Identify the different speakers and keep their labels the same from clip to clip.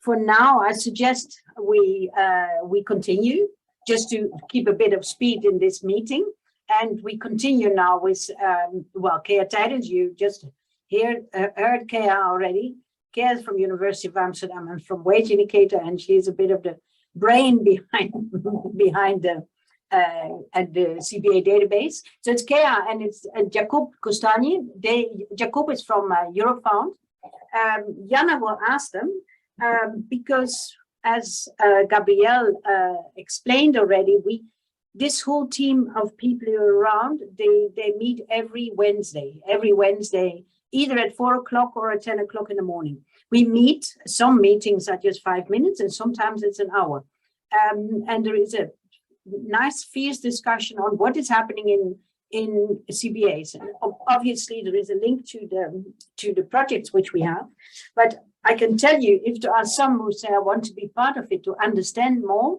Speaker 1: for now, I suggest we continue just to keep a bit of speed in this meeting. And we continue now with, Kea Tijdens, you just heard Kea already. Kea is from University of Amsterdam and from Wage Indicator, and she's a bit of the brain behind the CBA database. So it's Kea and it's Jakub Kostani. Jakub is from Eurofound. Jana will ask them because, as Gabrielle explained already, this whole team of people around, they meet every Wednesday, either at 4 o'clock or at 10 o'clock in the morning. We meet, some meetings are just 5 minutes and sometimes it's an hour. And there is a nice fierce discussion on what is happening in CBAs. And obviously there is a link to the projects which we have, but I can tell you, if there are some who say I want to be part of it to understand more,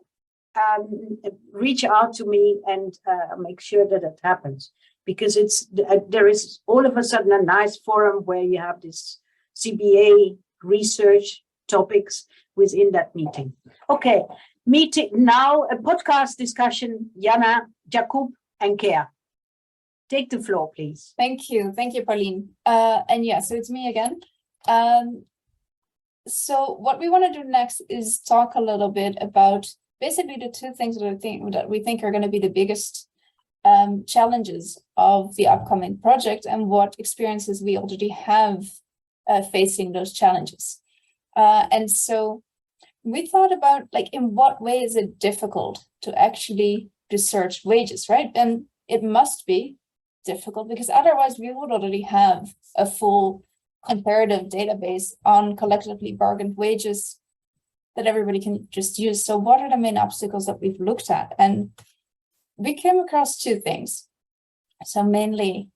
Speaker 1: reach out to me and make sure that it happens, because there is all of a sudden a nice forum where you have this CBA research topics within that meeting. Okay, meeting now, a podcast discussion. Jana, Jakub, and Kea. Take the floor, please.
Speaker 2: Thank you, Pauline. And yeah, so it's me again. So what we want to do next is talk a little bit about basically the two things that we think are going to be the biggest challenges of the upcoming project and what experiences we already have facing those challenges. And so we thought about, like, in what way is it difficult to actually research wages, right? And it must be difficult because otherwise we would already have a full comparative database on collectively bargained wages that everybody can just use. So what are the main obstacles that we've looked at? And we came across two things. So mainly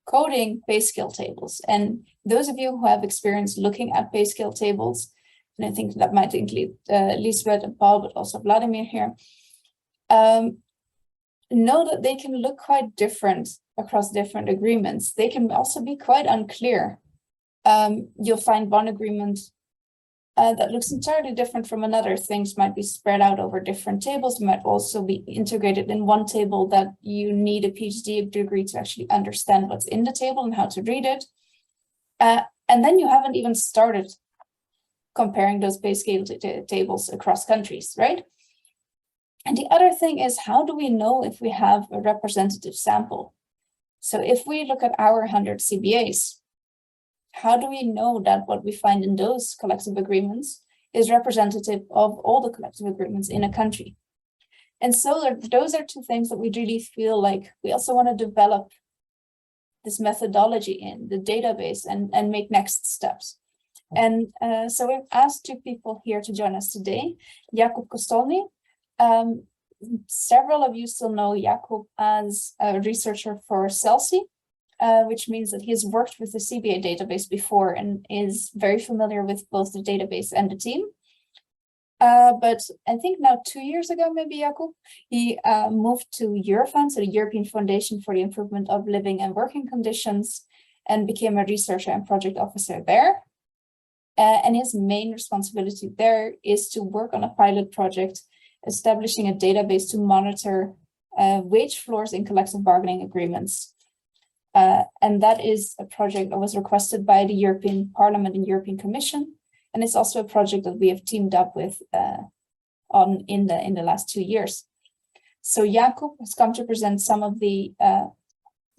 Speaker 2: coding pay scale tables. And those of you who have experience looking at pay scale tables, and I think that might include Lisbeth and Paul, but also Vladimir here, know that they can look quite different across different agreements. They can also be quite unclear. You'll find one agreement that looks entirely different from another. Things might be spread out over different tables, might also be integrated in one table that you need a PhD degree to actually understand what's in the table and how to read it. And then you haven't even started comparing those pay scale tables across countries, right? And the other thing is, how do we know if we have a representative sample? So if we look at our 100 CBAs, how do we know that what we find in those collective agreements is representative of all the collective agreements in a country? And so those are two things that we really feel like we also want to develop this methodology in the database and make next steps. And so we've asked two people here to join us today, Jakub Kostolny. Several of you still know Jakub as a researcher for CELSI, which means that he has worked with the CBA database before and is very familiar with both the database and the team. But I think now 2 years ago, maybe Jakub, he moved to Eurofound, so the European Foundation for the Improvement of Living and Working Conditions, and became a researcher and project officer there. And his main responsibility there is to work on a pilot project establishing a database to monitor wage floors in collective bargaining agreements. And that is a project that was requested by the European Parliament and European Commission. And it's also a project that we have teamed up with in the last 2 years. So Jakub has come to present some of the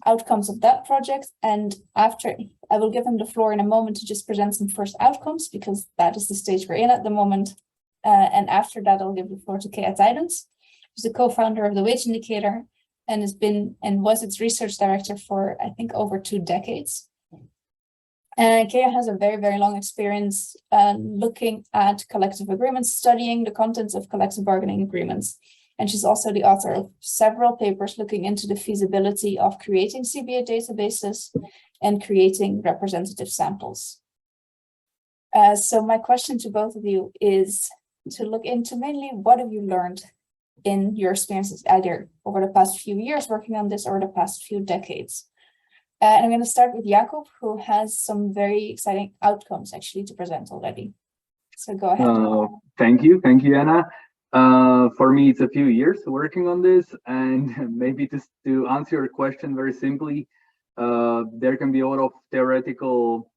Speaker 2: outcomes of that project. And after, I will give him the floor in a moment to just present some first outcomes, because that is the stage we're in at the moment. And after that, I'll give the floor to Kea Tijdens, who's the co-founder of the Wage Indicator and has been and was its research director for, I think, over 2 decades. Kea has a very, very long experience looking at collective agreements, studying the contents of collective bargaining agreements. And she's also the author of several papers looking into the feasibility of creating CBA databases and creating representative samples. So my question to both of you is to look into mainly what have you learned in your experiences either over the past few years working on this or the past few decades. And I'm going to start with Jakub, who has some very exciting outcomes actually to present already. So go ahead.
Speaker 3: Thank you, Anna. For me, it's a few years working on this, and maybe just to answer your question very simply, there can be a lot of theoretical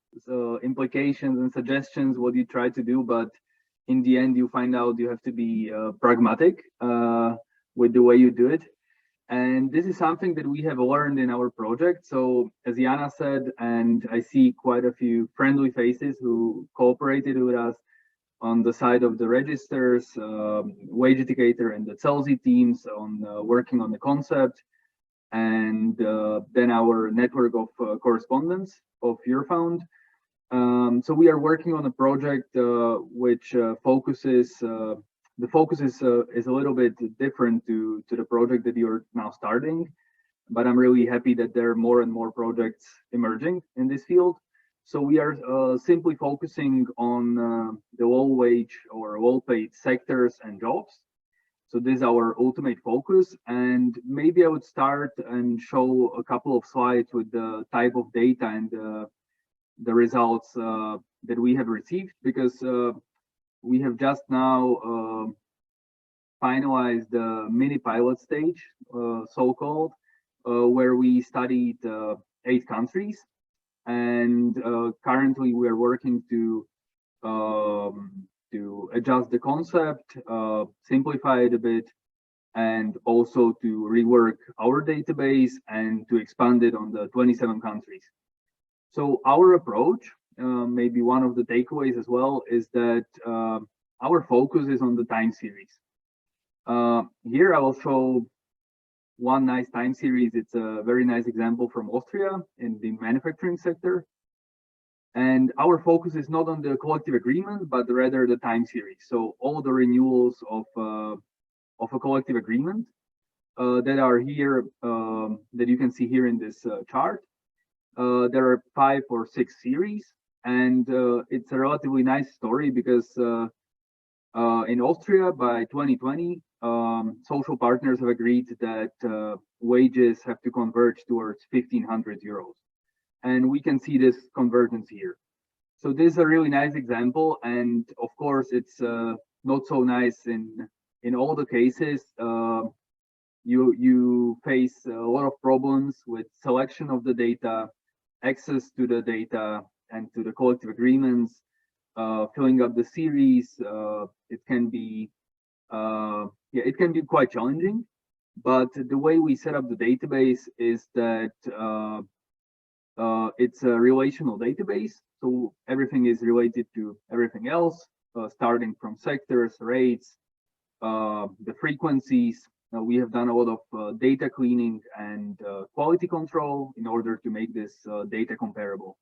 Speaker 3: implications and suggestions what you try to do, but in the end, you find out you have to be pragmatic with the way you do it. And this is something that we have learned in our project. So as Jana said, and I see quite a few friendly faces who cooperated with us on the side of the registers, wage indicator and the CELSI teams on working on the concept, and then our network of correspondents of Eurofound. So we are working on a project which focuses, the focus is a little bit different to the project that you're now starting, but I'm really happy that there are more and more projects emerging in this field. So we are simply focusing on the low wage or low paid sectors and jobs. So this is our ultimate focus. And maybe I would start and show a couple of slides with the type of data and the results that we have received, because we have just now finalized the mini pilot stage, so-called, where we studied 8 countries. And currently we are working to adjust the concept, simplify it a bit, and also to rework our database and to expand it on the 27 countries. So our approach, maybe one of the takeaways as well, is that our focus is on the time series. Here I will show one nice time series. It's a very nice example from Austria in the manufacturing sector. And our focus is not on the collective agreement, but rather the time series. So all the renewals of a collective agreement that are here, that you can see here in this chart. There are 5 or 6 series, and it's a relatively nice story because in Austria by 2020, social partners have agreed that wages have to converge towards 1,500 euros. And we can see this convergence here. So this is a really nice example. And of course, it's not so nice in all the cases. You face a lot of problems with selection of the data, access to the data and to the collective agreements, filling up the series. It can be quite challenging, but the way we set up the database is that it's a relational database. So everything is related to everything else, starting from sectors, rates, the frequencies. We have done a lot of data cleaning and quality control in order to make this data comparable.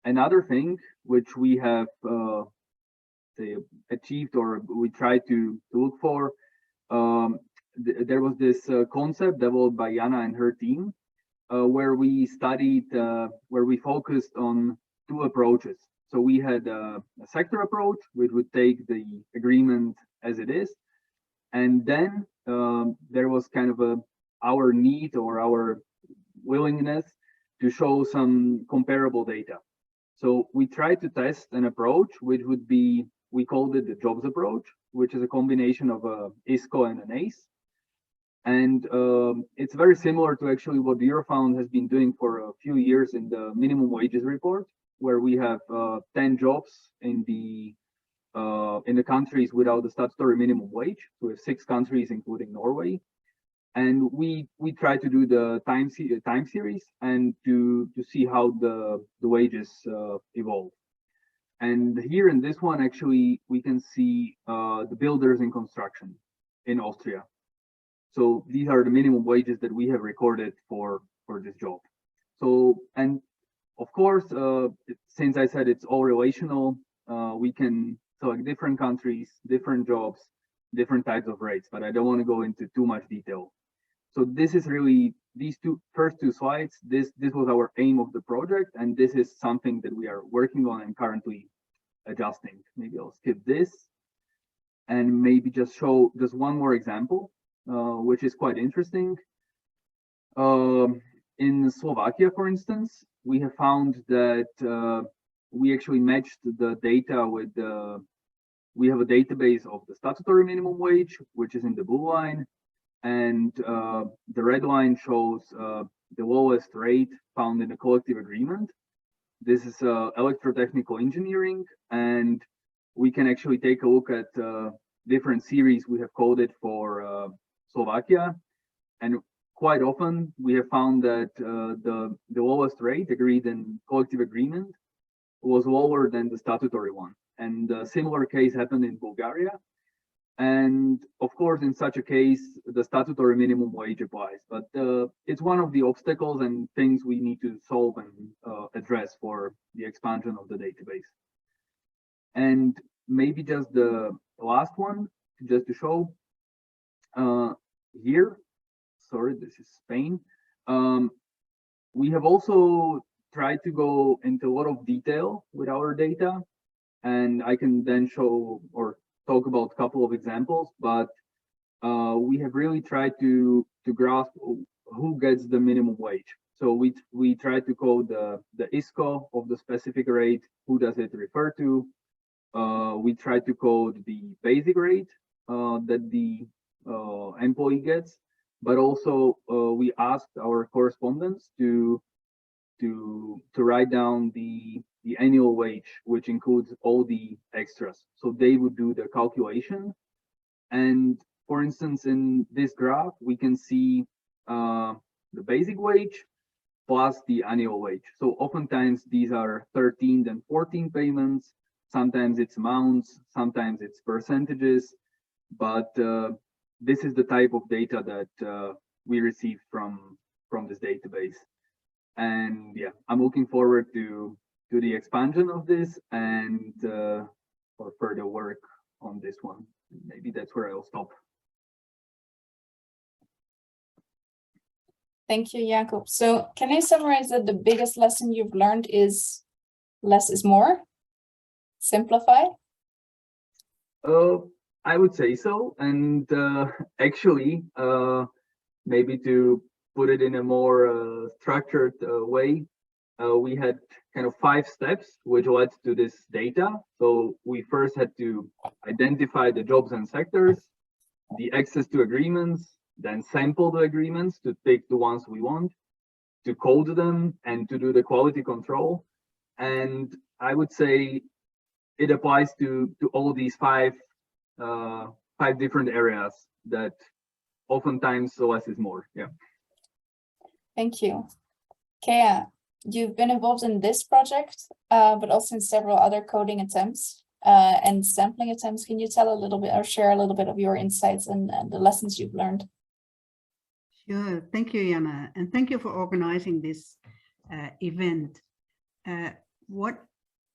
Speaker 3: Another thing which we have achieved, or we try to look for, there was this concept developed by Jana and her team, where we studied, where we focused on 2 approaches. So we had a sector approach, which would take the agreement as it is. And then there was kind of our need or our willingness to show some comparable data. So we tried to test an approach, which would be, we called it the jobs approach, which is a combination of a ISCO and an ACE. And it's very similar to actually what Eurofound has been doing for a few years in the minimum wages report, where we have 10 jobs in the countries without the statutory minimum wage. So we have 6 countries, including Norway. And we try to do the time series and to see how the wages evolve. And here in this one, actually, we can see the builders in construction in Austria. So these are the minimum wages that we have recorded for this job. So, and of course, since I said it's all relational, we can select different countries, different jobs, different types of rates, but I don't want to go into too much detail. So this is really, these first two slides, this was our aim of the project, and this is something that we are working on and currently adjusting. Maybe I'll skip this and maybe just show just one more example, which is quite interesting. In Slovakia, for instance, we have found that we actually matched the data with we have a database of the statutory minimum wage, which is in the blue line, and the red line shows the lowest rate found in a collective agreement. This is electrotechnical engineering, and we can actually take a look at different series we have coded for Slovakia, and quite often we have found that the lowest rate agreed in collective agreement was lower than the statutory one. And a similar case happened in Bulgaria. And of course, in such a case, the statutory minimum wage applies. But it's one of the obstacles and things we need to solve and address for the expansion of the database. And maybe just the last one, just to show here. Sorry, this is Spain. We have also tried to go into a lot of detail with our data, and I can then show or talk about a couple of examples, but we have really tried to grasp who gets the minimum wage. So we try to code the ISCO of the specific rate, who does it refer to. We try to code the basic rate that the employee gets, but also we asked our correspondents to write down the annual wage, which includes all the extras. So they would do the calculation. And for instance, in this graph, we can see the basic wage plus the annual wage. So oftentimes these are 13th and 14th payments. Sometimes it's amounts, sometimes it's percentages, but this is the type of data that we receive from this database. And yeah, I'm looking forward to the expansion of this and for further work on this one. Maybe that's where I'll stop.
Speaker 2: Thank you, Jakub. So can I summarize that the biggest lesson you've learned is less is more? Simplify?
Speaker 3: I would say so. And actually, maybe to put it in a more structured way, we had kind of 5 steps which led to this data. So we first had to identify the jobs and sectors, the access to agreements, then sample the agreements to pick the ones we want, to code them, and to do the quality control. And I would say it applies to all these 5 different areas that oftentimes less is more. Yeah.
Speaker 2: Thank you. Kea, you've been involved in this project, but also in several other coding attempts and sampling attempts. Can you tell a little bit or share a little bit of your insights and the lessons you've learned?
Speaker 4: Sure. Thank you, Jana. And thank you for organizing this event. What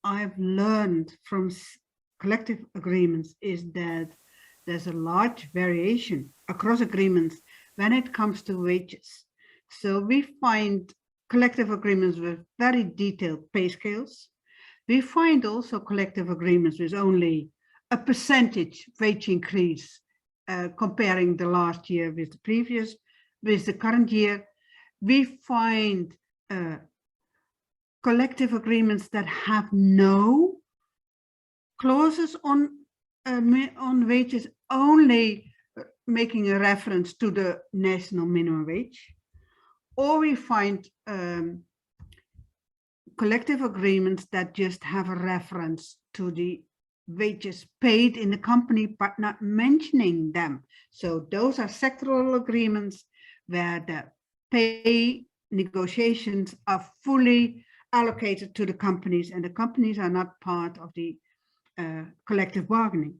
Speaker 4: I've learned from collective agreements is that there's a large variation across agreements when it comes to wages. So we find collective agreements with very detailed pay scales. We find also collective agreements with only a percentage wage increase comparing the last year with the previous, with the current year. We find collective agreements that have no clauses on wages, only making a reference to the national minimum wage. Or we find collective agreements that just have a reference to the wages paid in the company, but not mentioning them. So those are sectoral agreements where the pay negotiations are fully allocated to the companies, and the companies are not part of the collective bargaining.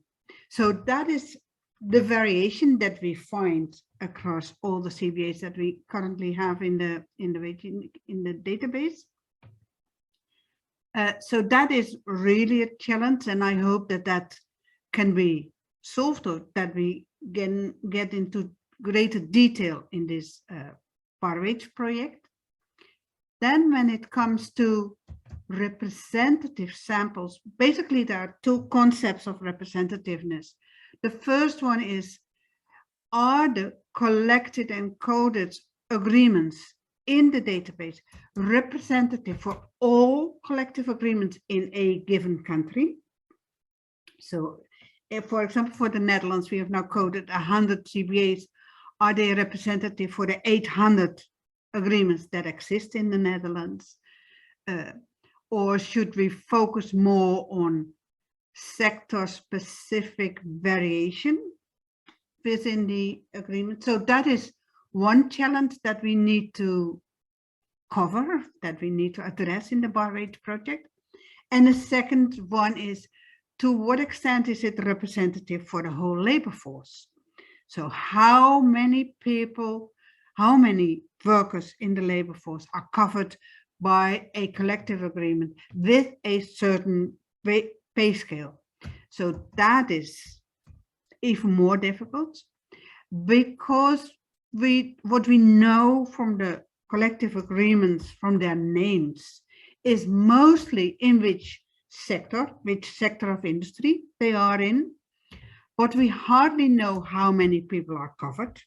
Speaker 4: So that is the variation that we find across all the CBAs that we currently have in the database. So that is really a challenge, and I hope that that can be solved, or that we can get into greater detail in this BARWAGE project. Then when it comes to representative samples, basically there are 2 concepts of representativeness. The first one is, are the collected and coded agreements in the database representative for all collective agreements in a given country. So if, for example, for the Netherlands, we have now coded 100 CBAs. Are they representative for the 800 agreements that exist in the Netherlands? Or should we focus more on sector-specific variation within the agreement? So that is one challenge that we need to cover, that we need to address in the BARWAGE project. And the second one is, to what extent is it representative for the whole labor force? So how many people, how many workers in the labor force are covered by a collective agreement with a certain pay scale? So that is even more difficult, because what we know from the collective agreements, from their names, is mostly in which sector of industry they are in, but we hardly know how many people are covered.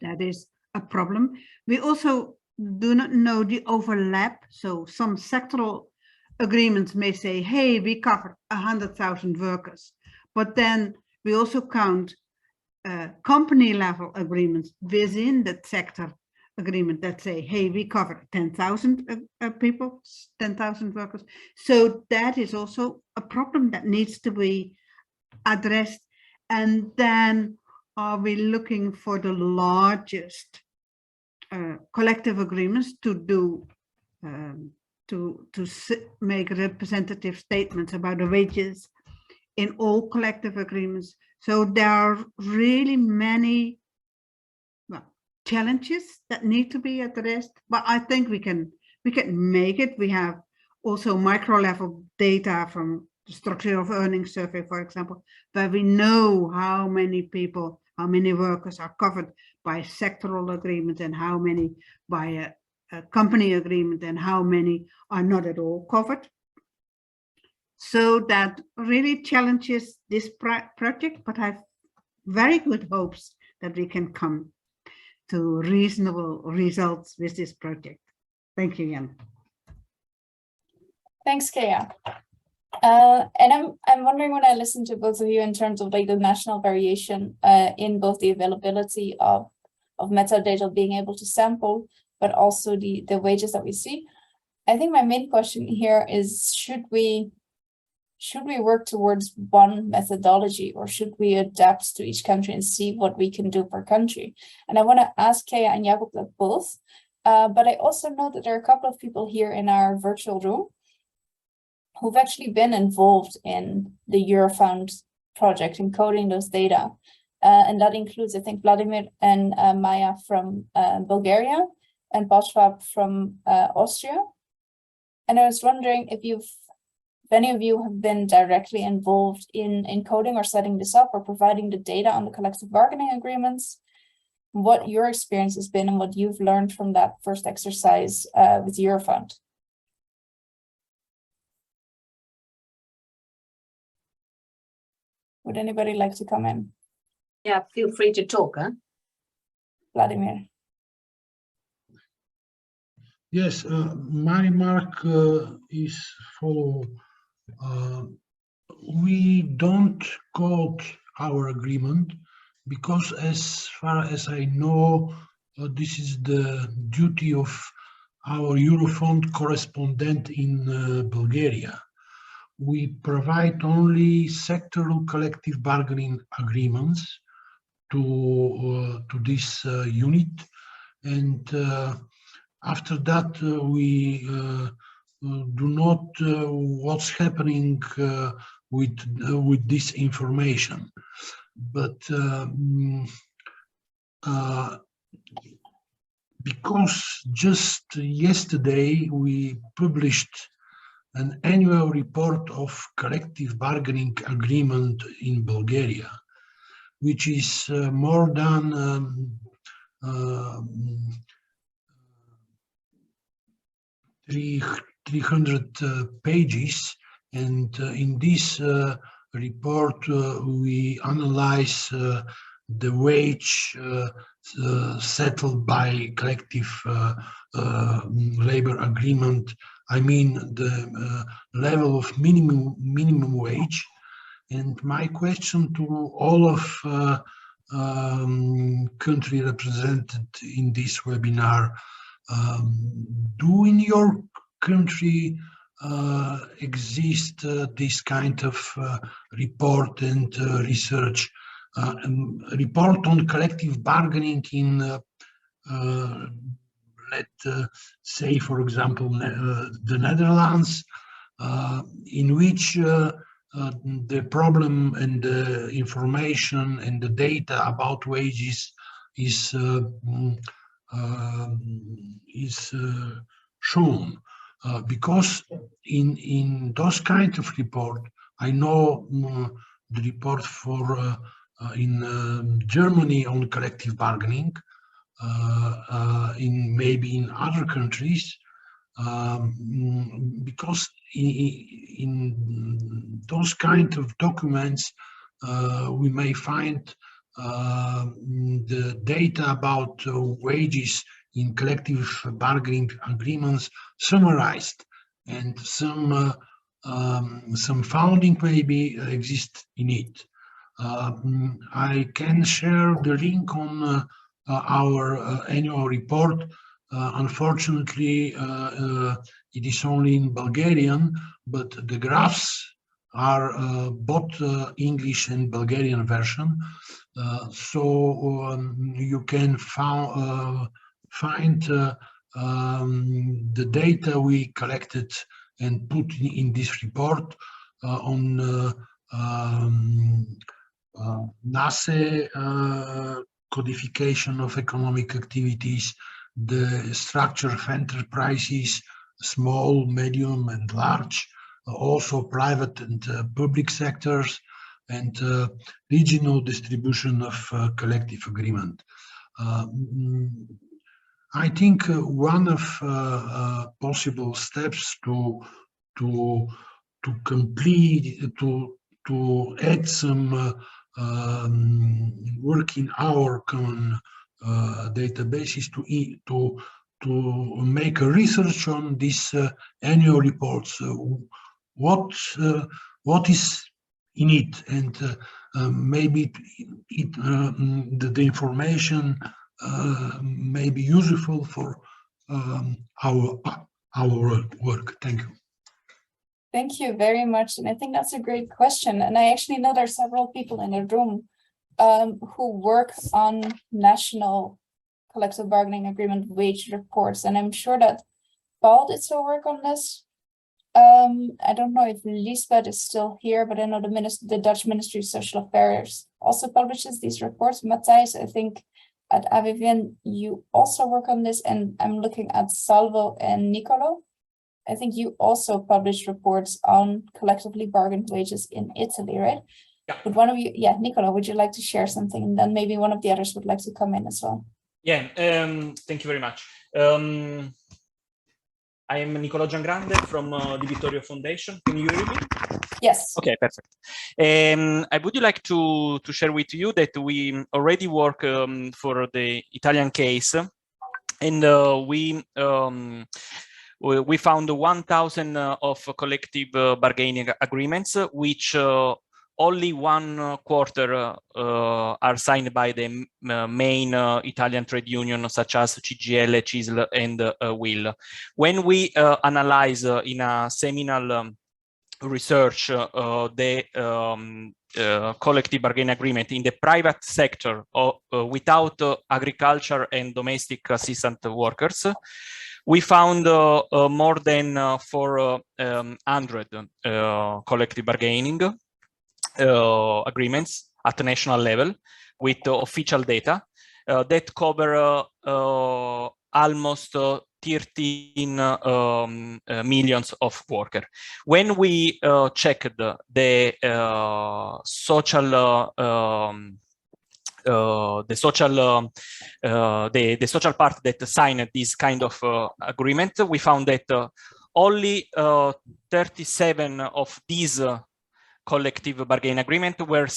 Speaker 4: That is a problem. We also do not know the overlap. So some sectoral agreements may say, hey, we cover 100,000 workers, but then we also count company level agreements within that sector agreement that say, hey, we cover 10,000 people, 10,000 workers. So that is also a problem that needs to be addressed. And then are we looking for the largest collective agreements to do to make representative statements about the wages in all collective agreements? So there are really many challenges that need to be addressed, but I think we can make it. We have also micro level data from the structure of earnings survey, for example, where we know how many people, how many workers are covered by sectoral agreements and how many by a company agreement and how many are not at all covered. So that really challenges this project, but I have very good hopes that we can come to reasonable results with this project. Thank you, Jan.
Speaker 2: Thanks, Kea. And I'm wondering, when I listen to both of you in terms of like the national variation in both the availability of metadata being able to sample, but also the wages that we see. I think my main question here is, should we work towards one methodology, or should we adapt to each country and see what we can do per country? And I want to ask Kea and Jacob that both, but I also know that there are a couple of people here in our virtual room who've actually been involved in the Eurofound project, encoding those data. And that includes, I think, Vladimir and Maya from Bulgaria and Boschwab from Austria. And I was wondering if any of you have been directly involved in encoding or setting this up or providing the data on the collective bargaining agreements, what your experience has been and what you've learned from that first exercise with Eurofound. Would anybody like to come in?
Speaker 1: Yeah, feel free to talk, huh?
Speaker 2: Vladimir.
Speaker 5: Yes, my remark is follow. We don't quote our agreement because, as far as I know, this is the duty of our Eurofund correspondent in Bulgaria. We provide only sectoral collective bargaining agreements to this unit, and after that we do not what's happening with this information. But because just yesterday we published an annual report of collective bargaining agreement in Bulgaria, which is more than 300 pages, and in this report we analyze the wage settled by collective labor agreement. I mean the level of minimum wage. And my question to all of country represented in this webinar, do in your country exist this kind of report and research, report on collective bargaining in let's say, for example, the Netherlands, in which the problem and the information and the data about wages is shown, because in those kind of report, I know the report for in Germany on collective bargaining, in maybe in other countries, because in those kind of documents we may find the data about wages in collective bargaining agreements summarized, and some founding maybe exist in it. I can share the link on our annual report. Unfortunately, it is only in Bulgarian, but the graphs are both English and Bulgarian version. So you can find the data we collected and put in this report on NACE codification of economic activities, the structure of enterprises, small, medium, and large, also private and public sectors, and regional distribution of collective agreement. I think one of possible steps to complete, to add some work in our common databases to make a research on these annual reports. What is in it, and maybe the information may be useful for our work. Thank you.
Speaker 2: Thank you very much. And I think that's a great question. And I actually know there are several people in the room who work on national collective bargaining agreement wage reports. And I'm sure that Paul did some work on this. I don't know if Lisbeth is still here, but I know the Dutch Ministry of Social Affairs also publishes these reports. Matthijs, I think at AVVN, you also work on this, and I'm looking at Salvo and Nicolo. I think you also published reports on collectively bargained wages in Italy, right?
Speaker 6: Yeah.
Speaker 2: But one of you, yeah, Nicolo, would you like to share something? And then maybe one of the others would like to come in as well.
Speaker 6: Yeah, thank you very much. I am Nicolo Giangrande from the Vittorio Foundation. Can you hear me?
Speaker 2: Yes.
Speaker 6: Okay, perfect. I would like to share with you that we already work for the Italian case, and we found 1,000 of collective bargaining agreements, which only 1/4 are signed by the main Italian trade unions, such as CGIL, CISL, and WIL. When we analyze in a seminal research the collective bargaining agreement in the private sector without agriculture and domestic assistant workers, we found more than 400 collective bargaining agreements at the national level with official data that cover almost 13 millions of workers. When we checked the social part that signed this kind of agreement, we found that only 37 of these collective bargaining agreement were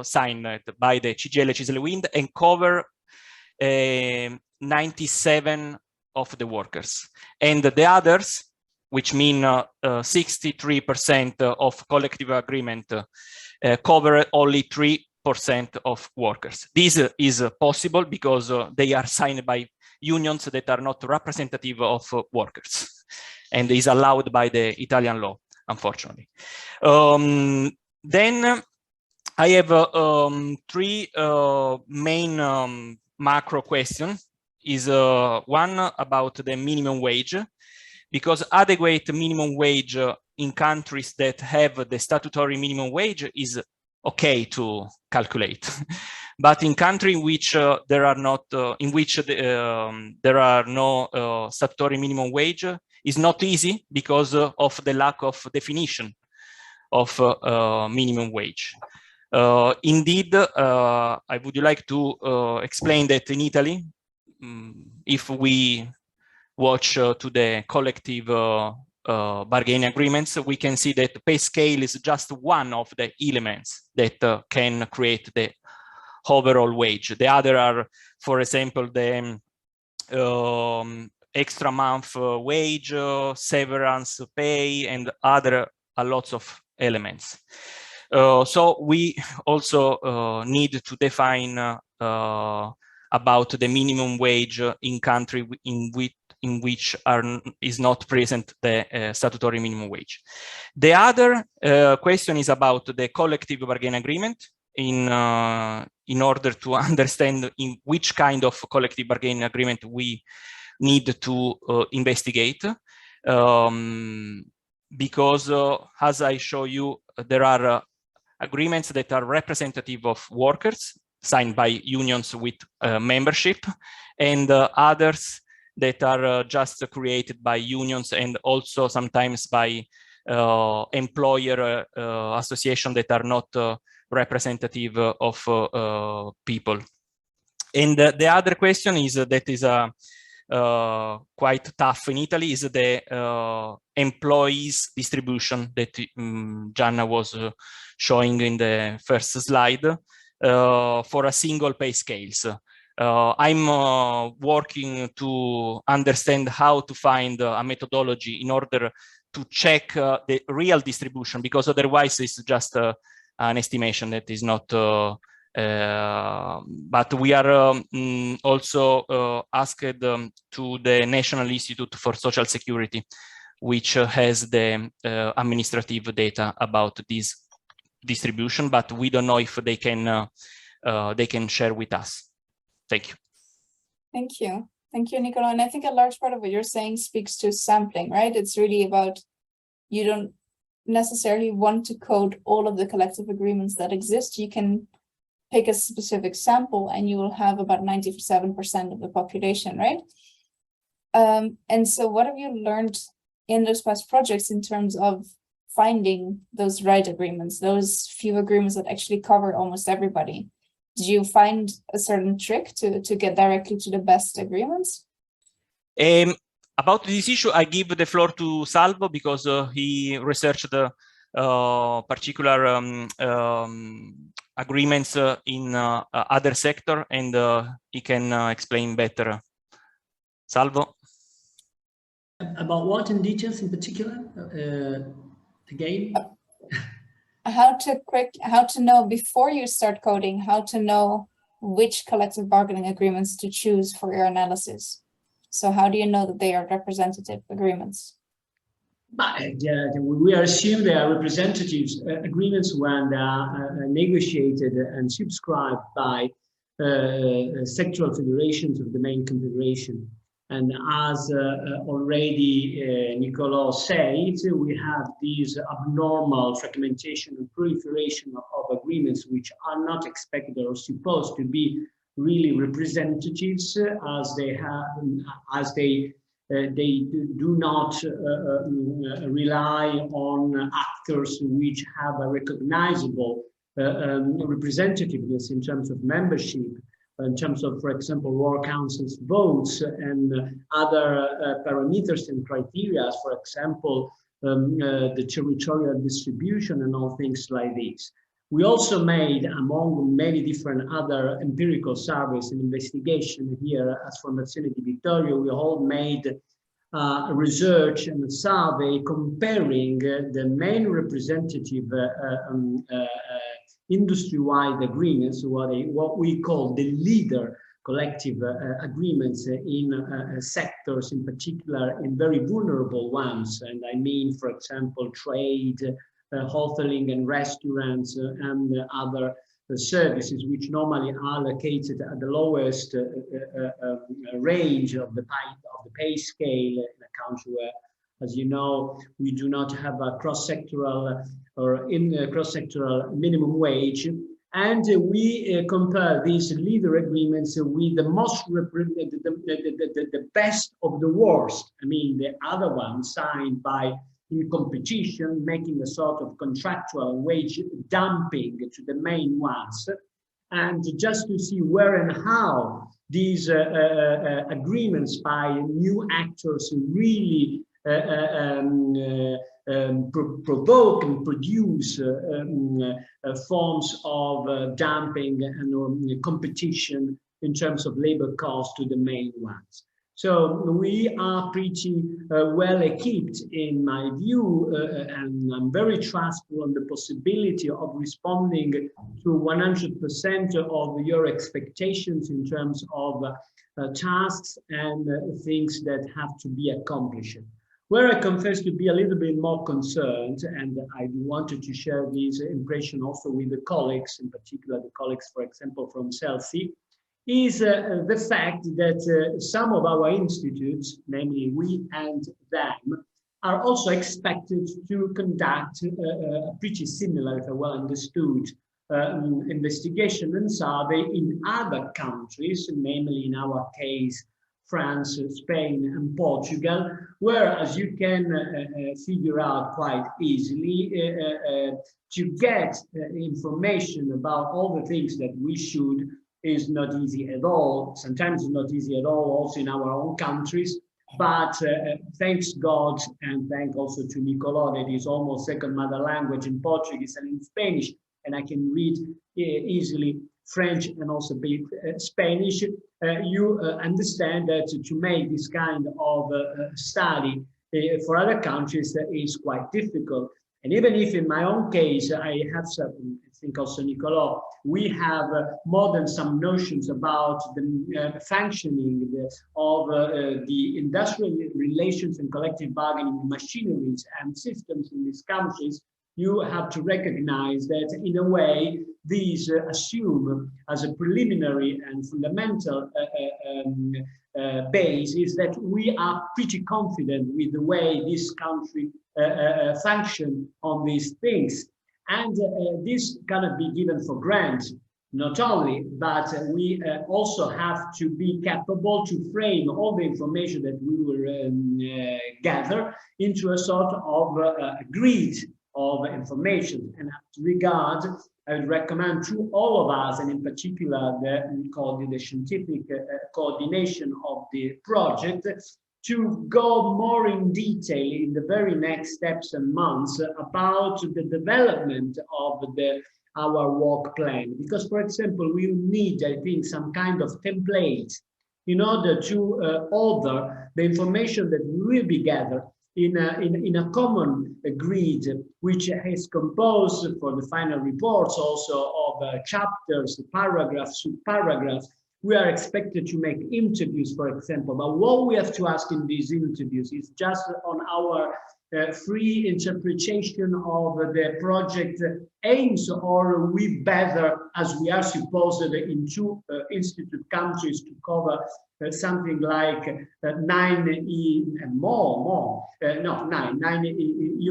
Speaker 6: signed by the CGL Cisle Wind and cover 97 of the workers. And the others, which mean 63% of collective agreement, cover only 3% of workers. This is possible because they are signed by unions that are not representative of workers, and is allowed by the Italian law, unfortunately. Then I have three main macro questions. Is one about the minimum wage, because adequate minimum wage in countries that have the statutory minimum wage is okay to calculate. But in countries in which there are not, there are no statutory minimum wage, is not easy because of the lack of definition of minimum wage. Indeed, I would like to explain that in Italy, if we watch to the collective bargaining agreements, we can see that pay scale is just one of the elements that can create the overall wage. The other are, for example, the extra month wage, severance pay, and other lots of elements. So we also need to define about the minimum wage in country in which is not present the statutory minimum wage. The other question is about the collective bargaining agreement in order to understand in which kind of collective bargaining agreement we need to investigate. Because as I show you, there are agreements that are representative of workers, signed by unions with membership, and others that are just created by unions and also sometimes by employer associations that are not representative of people. And the other question is that is quite tough in Italy, is the employees distribution that Gianna was showing in the first slide. For a single pay scales. I'm working to understand how to find a methodology in order to check the real distribution, because otherwise it's just an estimation that is not, but we are also asked to the National Institute for Social Security, which has the administrative data about this distribution, but we don't know if they can share with us. Thank you.
Speaker 2: Thank you. Thank you, Nicola. And I think a large part of what you're saying speaks to sampling, right? It's really about, you don't necessarily want to code all of the collective agreements that exist. You can pick a specific sample and you will have about 97% of the population, right? And so what have you learned in those past projects in terms of finding those right agreements, those few agreements that actually cover almost everybody? Did you find a certain trick to get directly to the best agreements?
Speaker 6: About this issue, I give the floor to Salvo because he researched the particular agreements in other sector, and he can explain better. Salvo?
Speaker 7: About what in details in particular? Again?
Speaker 2: How to know before you start coding, how to know which collective bargaining agreements to choose for your analysis. So how do you know that they are representative agreements?
Speaker 7: But we assume they are representative agreements when they are negotiated and subscribed by sectoral federations of the main confederation. And as already Nicola said, we have these abnormal fragmentation and proliferation of agreements which are not expected or supposed to be really representatives, as they do not rely on actors which have a recognizable representativeness in terms of membership, in terms of, for example, Work Council's votes and other parameters and criteria, for example, the territorial distribution and all things like this. We also made, among many different other empirical surveys and investigation here at Fondazione di Vittorio, we all made research and a survey comparing the main representative industry-wide agreements, what we call the leader collective agreements in sectors, in particular in very vulnerable ones. And I mean, for example, trade, hoteling and restaurants and other services, which normally are located at the lowest range of the pay scale in a country where, as you know, we do not have a cross-sectoral or cross-sectoral minimum wage. And we compare these leader agreements with the most the best of the worst. I mean, the other ones signed by in competition, making a sort of contractual wage dumping to the main ones, and just to see where and how these agreements by new actors really provoke and produce forms of dumping and competition in terms of labor costs to the main ones. So we are pretty well equipped, in my view, and I'm very trustful on the possibility of responding to 100% of your expectations in terms of tasks and things that have to be accomplished. Where I confess to be a little bit more concerned, and I wanted to share this impression also with the colleagues, in particular the colleagues, for example, from CELSI, is the fact that some of our institutes, namely we and them, are also expected to conduct a pretty similar, if I well understood, investigation and survey in other countries, namely in our case, France, Spain, and Portugal, where, as you can figure out quite easily, to get information about all the things that we should is not easy at all. Sometimes it's not easy at all, also in our own countries. But thanks God, and thank also to Nicolò, that is almost second mother language in Portuguese and in Spanish, and I can read easily French and also Spanish. You understand that to make this kind of study for other countries is quite difficult. And even if in my own case, I have some, I think also Nicolò, we have more than some notions about the functioning of the industrial relations and collective bargaining machineries and systems in these countries, you have to recognize that in a way, these assume as a preliminary and fundamental base is that we are pretty confident with the way this country function on these things. And this cannot be given for granted, not only, but we also have to be capable to frame all the information that we will gather into a sort of grid of information. And as regard, I would recommend to all of us, and in particular the scientific coordination of the project, to go more in detail in the very next steps and months about the development of our work plan. Because, for example, we need, I think, some kind of template in order to order the information that will be gathered in a common grid, which is composed for the final reports also of chapters, paragraphs, sub-paragraphs. We are expected to make interviews, for example, but what we have to ask in these interviews is just on our free interpretation of the project aims, or we better, as we are supposed in two institute countries to cover something like 9 EU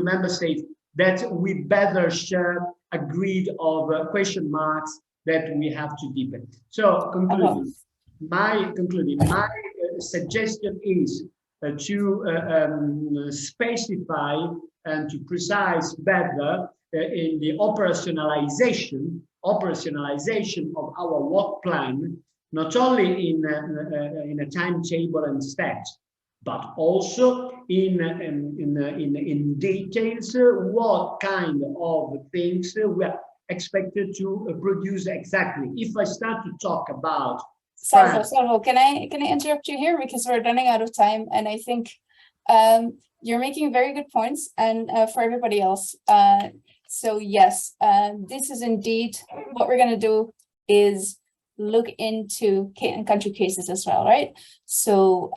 Speaker 7: member states, that we better share a grid of question marks that we have to deepen. So concluding, my suggestion is to specify and to precise better in the operationalization of our work plan, not only in a timetable and steps, but also in details what kind of things we are expected to produce exactly. If I start to talk about
Speaker 2: Salvo, can I interrupt you here because we're running out of time, and I think you're making very good points, and for everybody else. So yes, this is indeed what we're going to do is look into country cases as well, right? So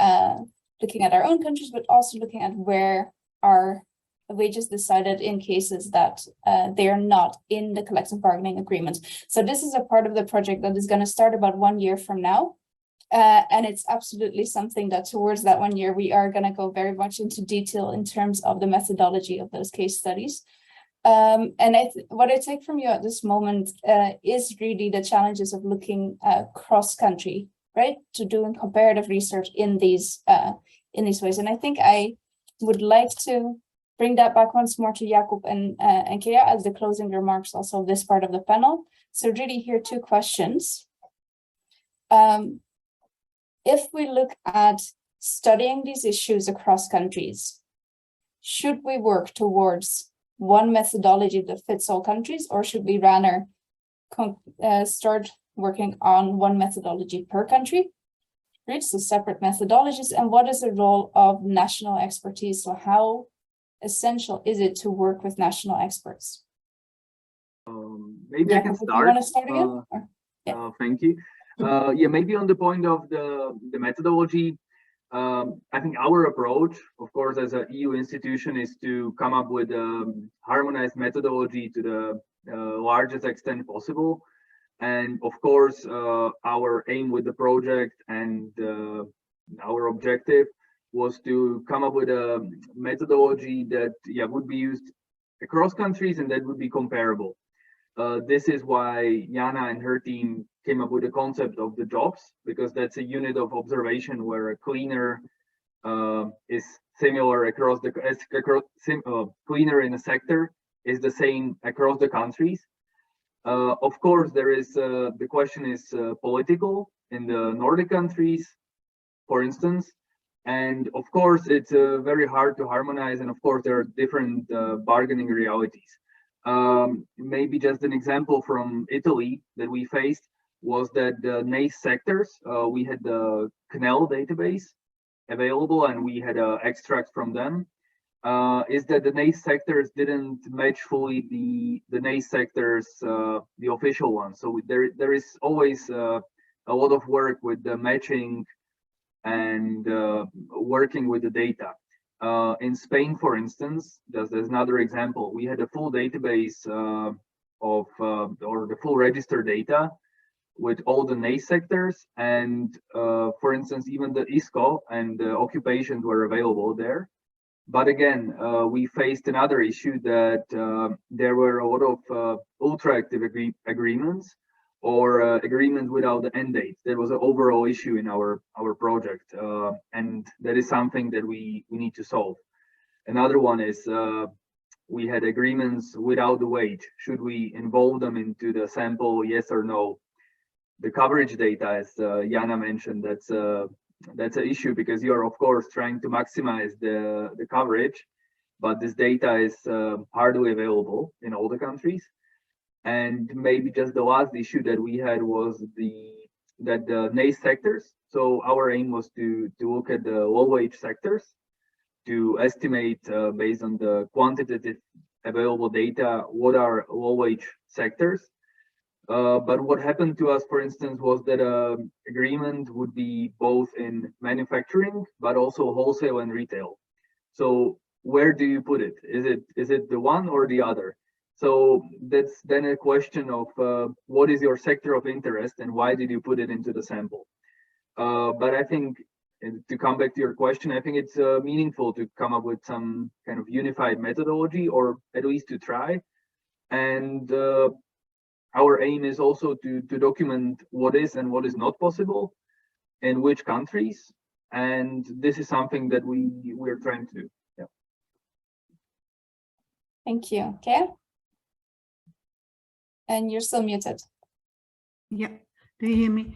Speaker 2: looking at our own countries, but also looking at where our wages decided in cases that they are not in the collective bargaining agreement. So this is a part of the project that is going to start about 1 year from now. And it's absolutely something that towards that 1 year, we are going to go very much into detail in terms of the methodology of those case studies. And what I take from you at this moment is really the challenges of looking cross-country, right, to doing comparative research in these ways. And I think I would like to bring that back once more to Jakob and Kea as the closing remarks also of this part of the panel. So really here 2 questions. If we look at studying these issues across countries, should we work towards one methodology that fits all countries, or should we rather start working on one methodology per country? Right, so separate methodologies, and what is the role of national expertise? So how essential is it to work with national experts?
Speaker 3: Maybe I can start.
Speaker 2: You want to start again?
Speaker 3: Thank you. Yeah, maybe on the point of the methodology, I think our approach, of course, as an EU institution, is to come up with a harmonized methodology to the largest extent possible. And of course, our aim with the project and our objective was to come up with a methodology that would be used across countries and that would be comparable. This is why Jana and her team came up with the concept of the jobs, because that's a unit of observation where a cleaner is similar across the cleaner in a sector is the same across the countries. Of course, there is the question is political in the Nordic countries, for instance, and of course it's very hard to harmonize, and of course there are different bargaining realities. Maybe just an example from Italy that we faced was that the NACE sectors, we had the CNEL database available and we had extracts from them. Is that the NACE sectors didn't match fully the NACE sectors, the official ones. So there is always a lot of work with the matching and working with the data. In Spain, for instance, there's another example. We had a full database or the full register data with all the NACE sectors, and for instance, even the ISCO and the occupations were available there. But again, we faced another issue that there were a lot of ultra-active agreements or agreements without the end date. There was an overall issue in our project, and that is something that we need to solve. Another one is we had agreements without the wage. Should we involve them into the sample, yes or no? The coverage data, as Jana mentioned, that's an issue because you're of course trying to maximize the coverage, but this data is hardly available in all the countries. And maybe just the last issue that we had was that the NACE sectors. So our aim was to look at the low wage sectors to estimate based on the quantitative available data what are low wage sectors. But what happened to us, for instance, was that agreement would be both in manufacturing, but also wholesale and retail. So where do you put it? Is it the one or the other? So that's then a question of what is your sector of interest and why did you put it into the sample? But I think, to come back to your question, I think it's meaningful to come up with some kind of unified methodology, or at least to try. And our aim is also to document what is and what is not possible in which countries. And this is something that we're trying to do. Yeah.
Speaker 2: Thank you. Okay. And you're still muted.
Speaker 4: Yeah, do you hear me?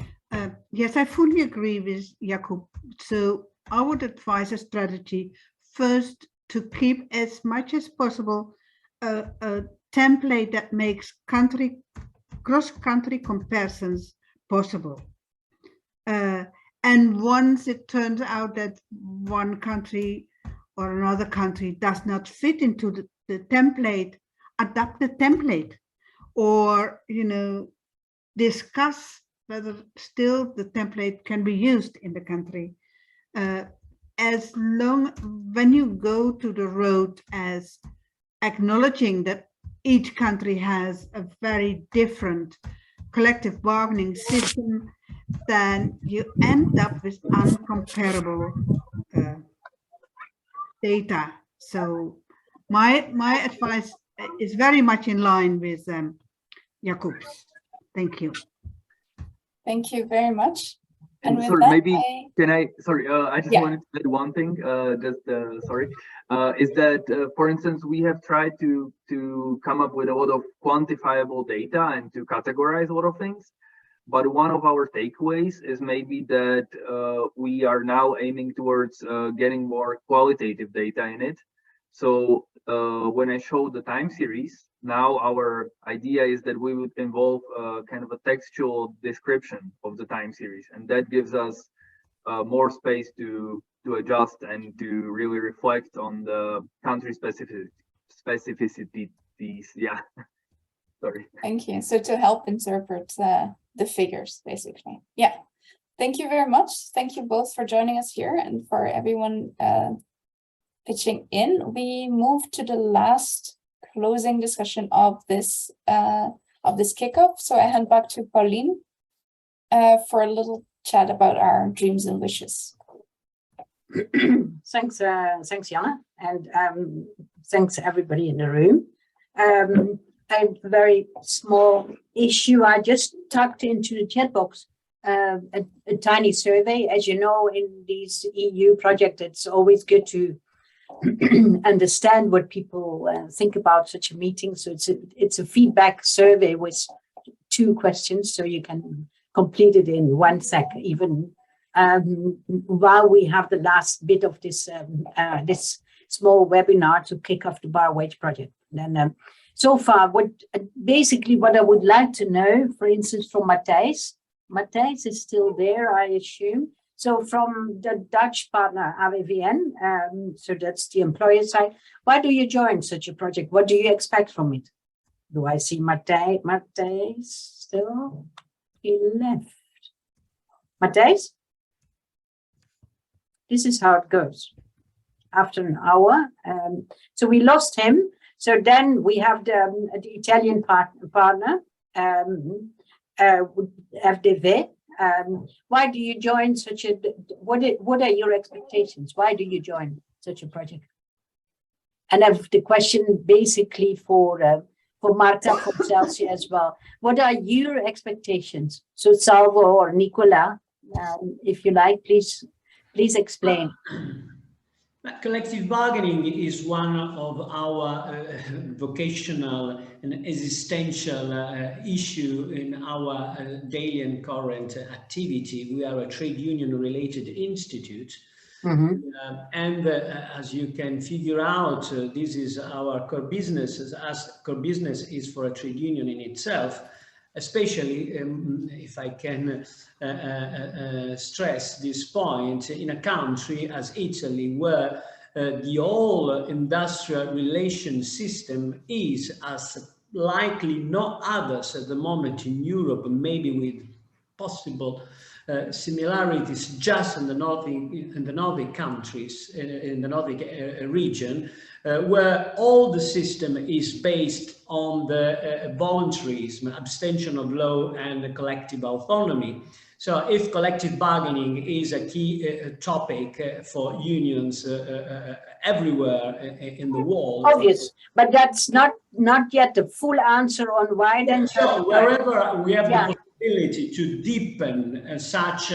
Speaker 4: Yes, I fully agree with Jakob. So I would advise a strategy first to keep as much as possible a template that makes cross-country comparisons possible. And once it turns out that one country or another country does not fit into the template, adapt the template, or, you know, discuss whether still the template can be used in the country. As long when you go to the road as acknowledging that each country has a very different collective bargaining system, then you end up with uncomparable data. So my advice is very much in line with Jakob's. Thank you.
Speaker 2: Thank you very much. And with
Speaker 3: sorry,
Speaker 2: that,
Speaker 3: maybe can I? Sorry, I just
Speaker 2: Yeah.
Speaker 3: wanted to add one thing. Sorry, is that for instance, we have tried to come up with a lot of quantifiable data and to categorize a lot of things. But one of our takeaways is maybe that we are now aiming towards getting more qualitative data in it. So when I showed the time series, now our idea is that we would involve kind of a textual description of the time series, and that gives us more space to adjust and to really reflect on the country specificities. Yeah, sorry.
Speaker 2: thank you. So to help interpret the figures, basically. Yeah. Thank you very much. Thank you both for joining us here and for everyone pitching in. We move to the last closing discussion of this kickoff. So I hand back to Pauline for a little chat about our dreams and wishes.
Speaker 1: Thanks, Jana, and thanks everybody in the room. A very small issue I just tucked into the chat box, a tiny survey. As you know, in these EU projects, it's always good to understand what people think about such a meeting. So it's a feedback survey with 2 questions, so you can complete it in 1 sec, even while we have the last bit of this this small webinar to kick off the BARWAGE project. Then so far, basically what I would like to know, for instance, from Matthijs. Matthijs is still there, I assume. So from the Dutch partner AWVN, so that's the employer side, why do you join such a project? What do you expect from it? Do I see Matthijs still? He left. Matthijs? This is how it goes. After an hour, so we lost him. So then we have the Italian partner, FDV. Why do you join such a? What are your expectations? Why do you join such a project? And I have the question basically for Marta from Celsius as well. What are your expectations? So Salvo or Nicola, if you like, please explain.
Speaker 7: Collective bargaining is one of our vocational and existential issue in our daily and current activity. We are a trade union related institute. Mm-hmm. And as you can figure out, this is our core business, as core business is for a trade union in itself. Especially if I can stress this point, in a country as Italy, where the whole industrial relation system is as likely no others at the moment in Europe, maybe with possible similarities just in the Nordic countries, in the Nordic region, where all the system is based on the voluntarism, abstention of law, and collective autonomy. So if collective bargaining is a key topic for unions everywhere in the world.
Speaker 1: Obvious, but that's not yet the full answer on why then.
Speaker 7: So wherever we have the possibility to deepen such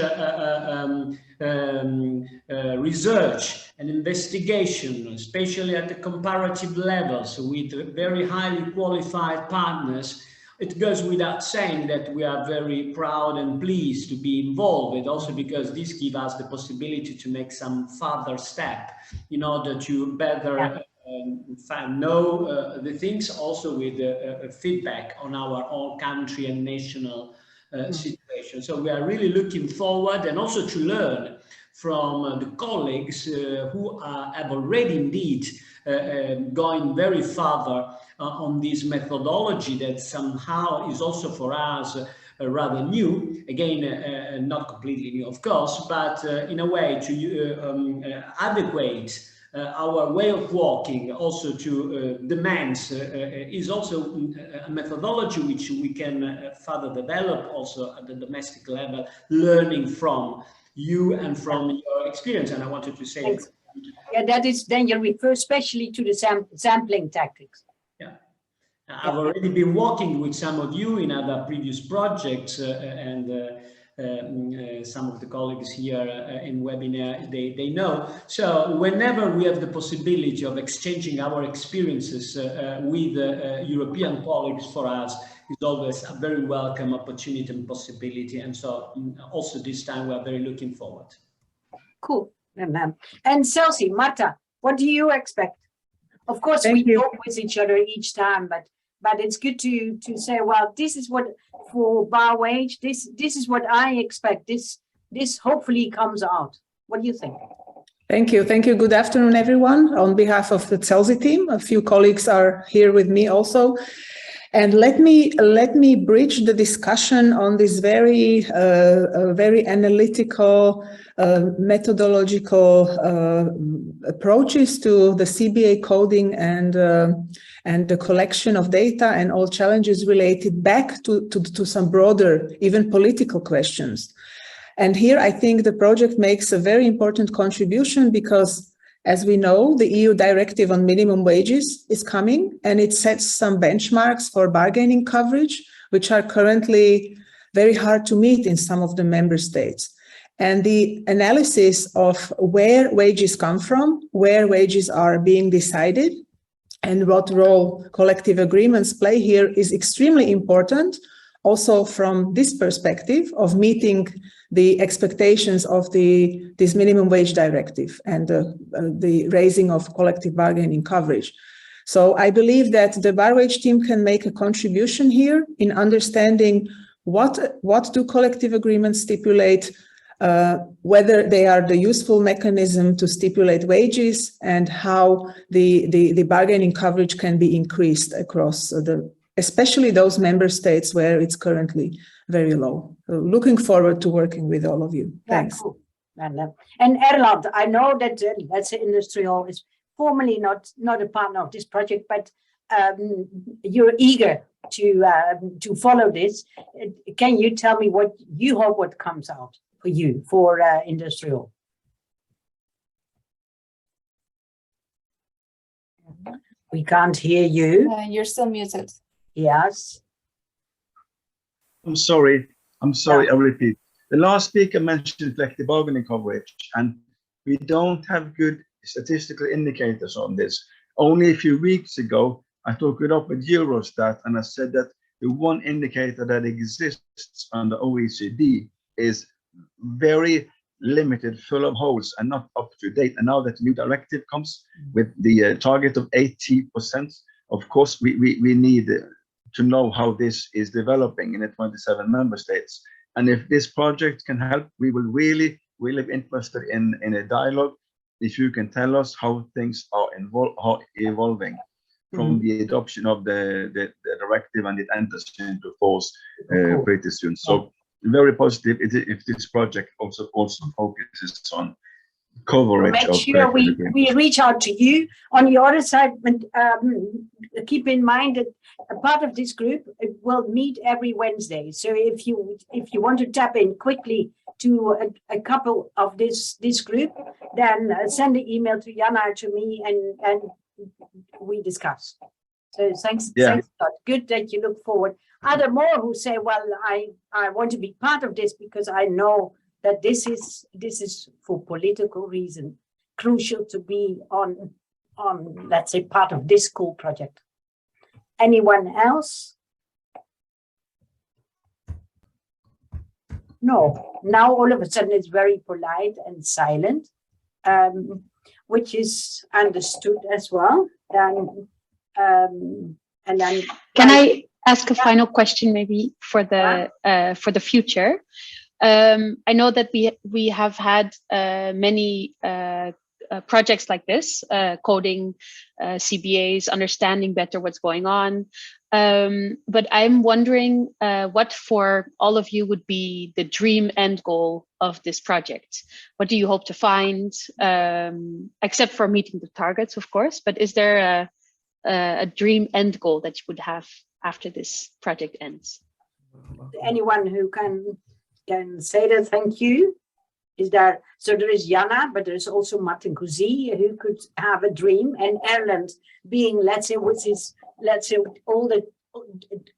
Speaker 7: research and investigation, especially at the comparative levels with very highly qualified partners, it goes without saying that we are very proud and pleased to be involved, also because this gives us the possibility to make some further step in order to better know the things, also with feedback on our own country and national situation. So we are really looking forward, and also to learn from the colleagues who have already indeed going very further on this methodology that somehow is also for us rather new, again, not completely new, of course, but in a way to adequate our way of working also to demands is also a methodology which we can further develop also at the domestic level, learning from you and from your experience. And I wanted to say,
Speaker 1: thanks. Yeah, that is, then you refer especially to the sampling tactics.
Speaker 7: Yeah, I've already been working with some of you in other previous projects, and some of the colleagues here in webinar, they know. So whenever we have the possibility of exchanging our experiences with European colleagues, for us is always a very welcome opportunity and possibility. And so also this time we are very looking forward.
Speaker 1: Cool. And Celsi, Marta, what do you expect? Of course, we talk with each other each time, but it's good to say, well, this is what for BARWAGE, this is what I expect. This hopefully comes out. What do you think?
Speaker 8: Thank you. Thank you. Good afternoon, everyone. On behalf of the CELSI team, a few colleagues are here with me also. And let me bridge the discussion on this very analytical, methodological approaches to the CBA coding and the collection of data and all challenges related back to some broader, even political questions. And here I think the project makes a very important contribution because, as we know, the EU directive on minimum wages is coming, and it sets some benchmarks for bargaining coverage, which are currently very hard to meet in some of the member states. And the analysis of where wages come from, where wages are being decided, and what role collective agreements play here is extremely important, also from this perspective of meeting the expectations of this minimum wage directive and the raising of collective bargaining coverage. So I believe that the BARWAGE team can make a contribution here in understanding what do collective agreements stipulate, whether they are the useful mechanism to stipulate wages, and how the bargaining coverage can be increased across especially those member states where it's currently very low. So looking forward to working with all of you. Thanks.
Speaker 1: Yeah, cool. And Erland, I know that let's say Industrial is formally not a partner of this project, but you're eager to follow this. Can you tell me what you hope what comes out for you for Industrial? We can't hear you.
Speaker 2: You're still muted.
Speaker 1: Yes.
Speaker 9: I'm sorry,
Speaker 1: Yeah.
Speaker 9: I'll repeat. The last speaker mentioned collective bargaining coverage, and we don't have good statistical indicators on this. Only a few weeks ago, I took it up with Eurostat, and I said that the one indicator that exists under OECD is very limited, full of holes, and not up to date. And now that the new directive comes with the target of 80%, of course, we need to know how this is developing in the 27 member states. And if this project can help, we will really be interested in a dialogue. If you can tell us how things are evolving from the adoption of the directive, and it enters into force pretty soon. So very positive if this project also focuses on coverage.
Speaker 1: Make sure we reach out to you. On the other side, keep in mind that a part of this group will meet every Wednesday. So if you want to tap in quickly to a couple of this group, then send an email to Jana, to me, and we discuss. So thanks a lot. Good that you look forward. Are there more who say, well, I want to be part of this because I know that this is for political reason crucial to be on let's say part of this cool project. Anyone else? No, now all of a sudden it's very polite and silent, which is understood as well. And then
Speaker 10: can I ask a final question, maybe for the future? I know that we have had many projects like this, coding CBAs, understanding better what's going on. But I'm wondering what for all of you would be the dream end goal of this project? What do you hope to find, except for meeting the targets, of course, but is there a dream end goal that you would have after this project ends?
Speaker 1: Anyone who can say that, thank you. Is there, so there is Jana, but there's also Martin Cousy who could have a dream, and Erland being, let's say, with his, let's say, all the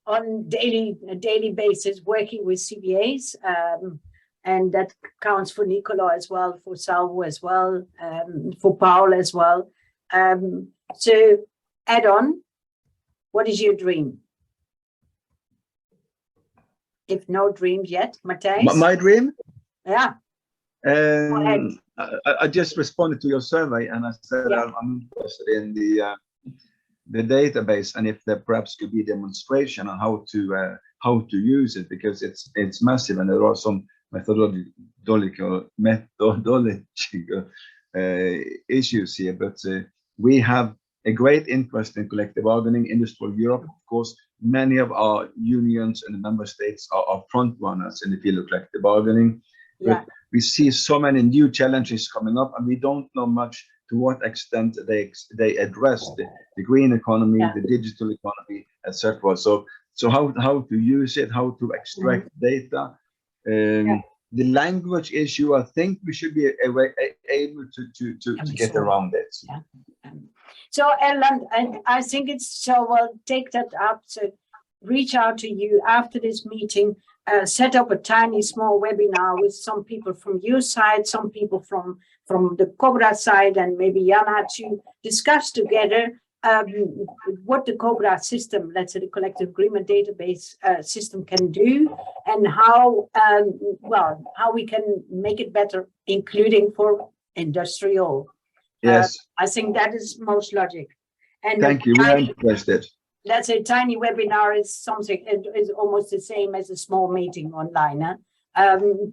Speaker 1: on daily basis working with CBAs, and that counts for Nicola as well, for Salvo as well, for Paul as well. So add on, what is your dream? If no dreams yet, Matthijs?
Speaker 9: My dream?
Speaker 1: Yeah.
Speaker 9: I just responded to your survey, and I said I'm interested in the database, and if there perhaps could be a demonstration on how to use it, because it's massive, and there are some methodological issues here. But we have a great interest in collective bargaining, Industrial Europe. Of course, many of our unions and the member states are front runners in the field of collective bargaining. But we see so many new challenges coming up, and we don't know much to what extent they address the green economy, the digital economy, etc. So how to use it, how to extract data. The language issue, I think we should be able to get around it.
Speaker 1: So Erland, I think it's so, well, take that up, so reach out to you after this meeting, set up a tiny small webinar with some people from your side, some people from the COBRA side, and maybe Jana, to discuss together what the COBRA system, let's say the collective agreement database system, can do, and how how we can make it better, including for industrial.
Speaker 9: Yes,
Speaker 1: I think that is most logic. And
Speaker 9: thank you. We are interested.
Speaker 1: Let's say tiny webinar is something, it is almost the same as a small meeting online,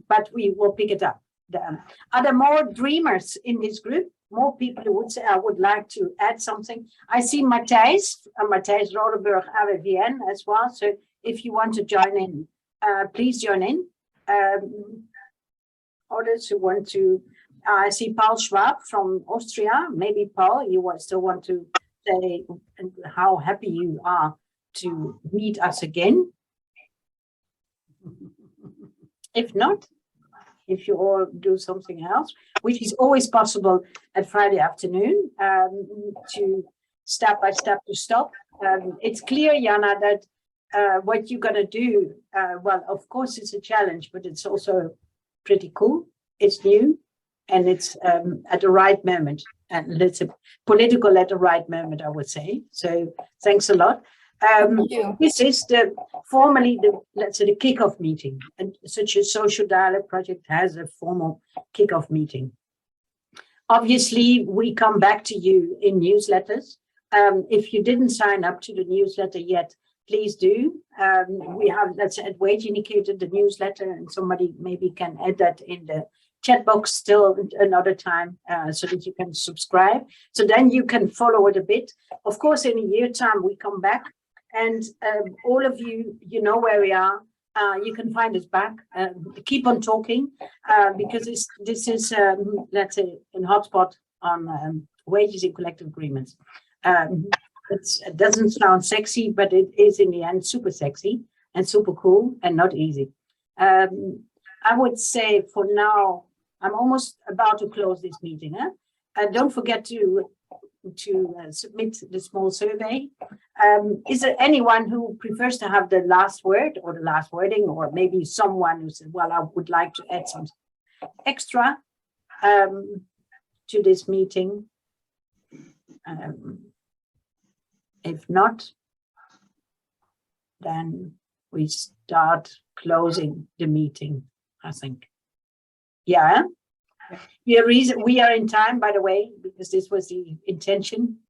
Speaker 1: but we will pick it up. Are there more dreamers in this group? More people who would say, I would like to add something. I see Matthijs Rodeburg, AWVN as well. So if you want to join in, please join in. Others who want to, I see Paul Schwab from Austria. Maybe Paul, you still want to say how happy you are to meet us again. If not, if you all do something else, which is always possible at Friday afternoon, to step by step to stop. It's clear, Jana, that what you're going to do, well, of course, it's a challenge, but it's also pretty cool. It's new, and it's at the right moment. And it's a political at the right moment, I would say. So thanks a lot. This is formally let's say the kickoff meeting, and such a social dialogue project has a formal kickoff meeting. Obviously, we come back to you in newsletters. If you didn't sign up to the newsletter yet, please do. We have, let's say, at Wage Indicator, the newsletter, and somebody maybe can add that in the chat box still another time, so that you can subscribe. So then you can follow it a bit. Of course, in a year's time, we come back. And all of you, you know where we are. You can find us back. Keep on talking, because this is, let's say, a hotspot on wages in collective agreements. It doesn't sound sexy, but it is in the end super sexy and super cool and not easy. I would say for now, I'm almost about to close this meeting. Don't forget to submit the small survey. Is there anyone who prefers to have the last word or the last wording, or maybe someone who said, well, I would like to add something extra to this meeting? If not, then we start closing the meeting. I think. Yeah. We are in time, by the way, because this was the intention.